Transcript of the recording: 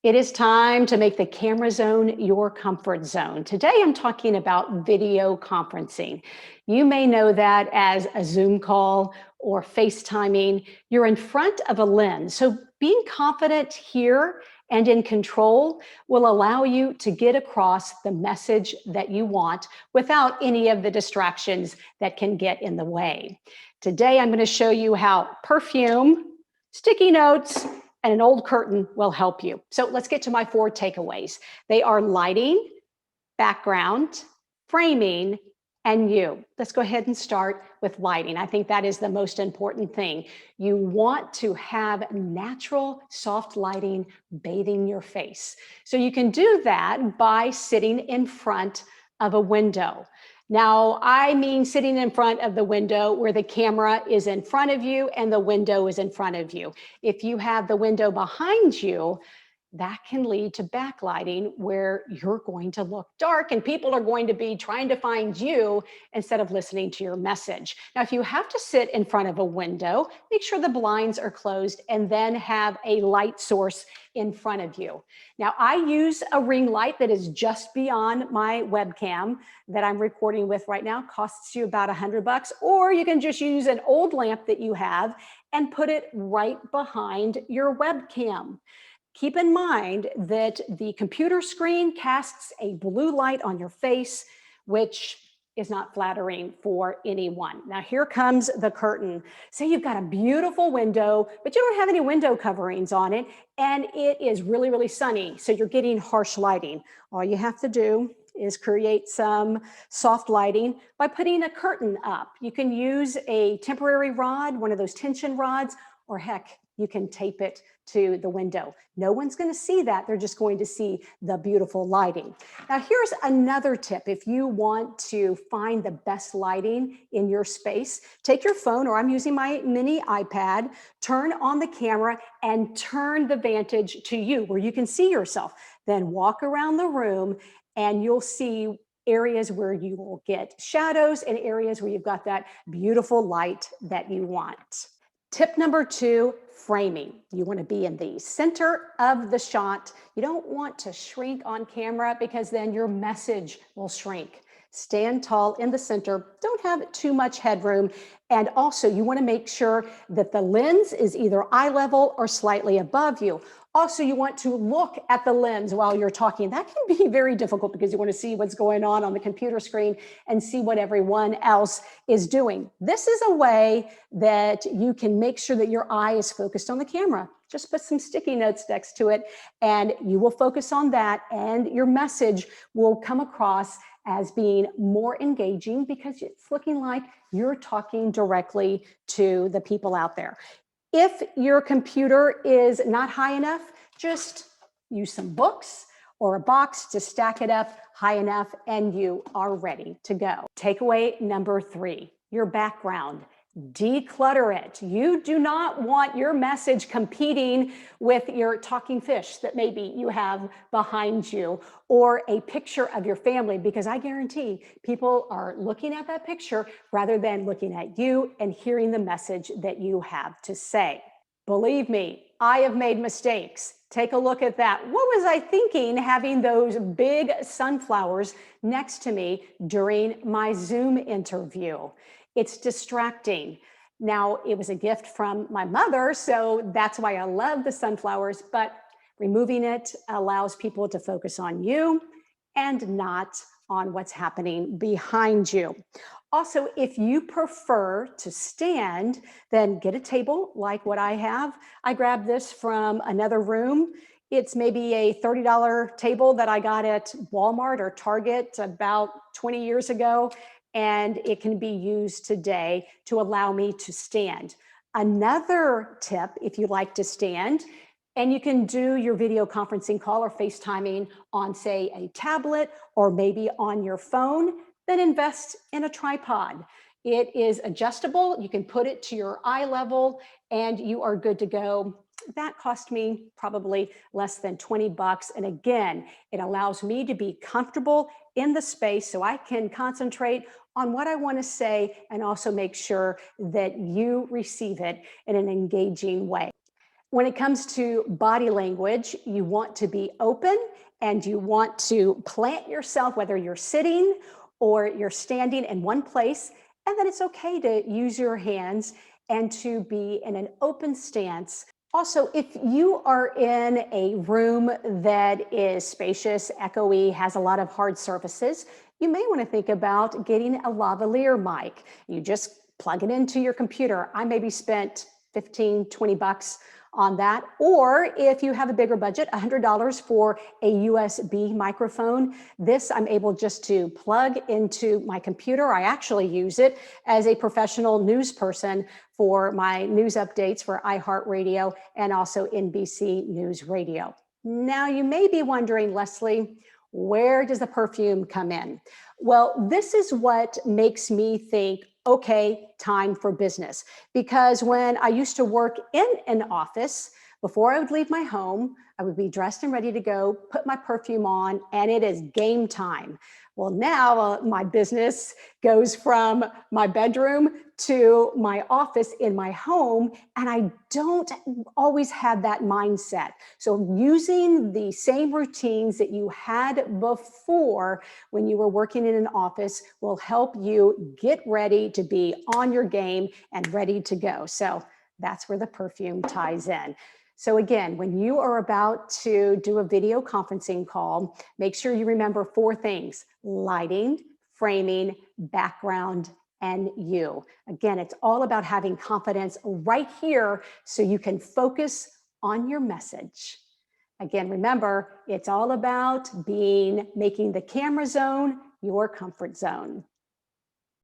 It is time to make the camera zone your comfort zone. Today, I'm talking about video conferencing. You may know that as a Zoom call or FaceTiming. You're in front of a lens. So, being confident here and in control will allow you to get across the message that you want without any of the distractions that can get in the way. Today, I'm going to show you how perfume, sticky notes, and an old curtain will help you. So let's get to my four takeaways. They are lighting, background, framing, and you. Let's go ahead and start with lighting. I think that is the most important thing. You want to have natural, soft lighting bathing your face. So you can do that by sitting in front of a window. Now, I mean sitting in front of the window where the camera is in front of you and the window is in front of you. If you have the window behind you, that can lead to backlighting where you're going to look dark and people are going to be trying to find you instead of listening to your message. Now, if you have to sit in front of a window, make sure the blinds are closed and then have a light source in front of you. Now, I use a ring light that is just beyond my webcam that I'm recording with right now. Costs you about $100, or you can just use an old lamp that you have and put it right behind your webcam. Keep in mind that the computer screen casts a blue light on your face, which is not flattering for anyone. Now, here comes the curtain. Say you've got a beautiful window, but you don't have any window coverings on it, and it is really, really sunny, so you're getting harsh lighting. All you have to do is create some soft lighting by putting a curtain up. You can use a temporary rod, one of those tension rods, or heck, you can tape it to the window. No one's going to see that. They're just going to see the beautiful lighting. Now, here's another tip. If you want to find the best lighting in your space, take your phone, or I'm using my mini iPad, turn on the camera and turn the vantage to you where you can see yourself. Then walk around the room and you'll see areas where you will get shadows and areas where you've got that beautiful light that you want. Tip number 2, framing. You want to be in the center of the shot. You don't want to shrink on camera because then your message will shrink. Stand tall in the center. Don't have too much headroom. And also, you want to make sure that the lens is either eye level or slightly above you. Also, you want to look at the lens while you're talking. That can be very difficult because you want to see what's going on the computer screen and see what everyone else is doing. This is a way that you can make sure that your eye is focused on the camera. Just put some sticky notes next to it and you will focus on that, and your message will come across as being more engaging because it's looking like you're talking directly to the people out there. If your computer is not high enough, just use some books or a box to stack it up high enough and you are ready to go. Takeaway number 3, your background. Declutter it. You do not want your message competing with your talking fish that maybe you have behind you, or a picture of your family, because I guarantee people are looking at that picture rather than looking at you and hearing the message that you have to say. Believe me, I have made mistakes. Take a look at that. What was I thinking having those big sunflowers next to me during my Zoom interview? It's distracting. Now, it was a gift from my mother, so that's why I love the sunflowers, but removing it allows people to focus on you and not on what's happening behind you. Also, if you prefer to stand, then get a table like what I have. I grabbed this from another room. It's maybe a $30 table that I got at Walmart or Target about 20 years ago, and it can be used today to allow me to stand. Another tip, if you like to stand, and you can do your video conferencing call or FaceTiming on, say, a tablet or maybe on your phone, then invest in a tripod. It is adjustable. You can put it to your eye level and you are good to go. That cost me probably less than $20. And again, it allows me to be comfortable in the space so I can concentrate on what I want to say and also make sure that you receive it in an engaging way. When it comes to body language, you want to be open and you want to plant yourself, whether you're sitting or you're standing in one place, and then it's okay to use your hands and to be in an open stance. Also, if you are in a room that is spacious, echoey, has a lot of hard surfaces, you may want to think about getting a lavalier mic. You just plug it into your computer. I maybe spent 15, 20 bucks on that. Or if you have a bigger budget, $100 for a USB microphone. This I'm able just to plug into my computer. I actually use it as a professional news person for my news updates for iHeartRadio and also NBC News Radio. Now, you may be wondering, Leslie, where does the perfume come in? Well, this is what makes me think, okay, time for business. Because when I used to work in an office, before I would leave my home, I would be dressed and ready to go, put my perfume on, and it is game time. Well, now my business goes from my bedroom to my office in my home, and I don't always have that mindset. So, using the same routines that you had before when you were working in an office will help you get ready to be on your game and ready to go. So, that's where the perfume ties in. So again, when you are about to do a video conferencing call, make sure you remember four things: lighting, framing, background, and you. Again, it's all about having confidence right here so you can focus on your message. Again, remember, it's all about making the camera zone your comfort zone.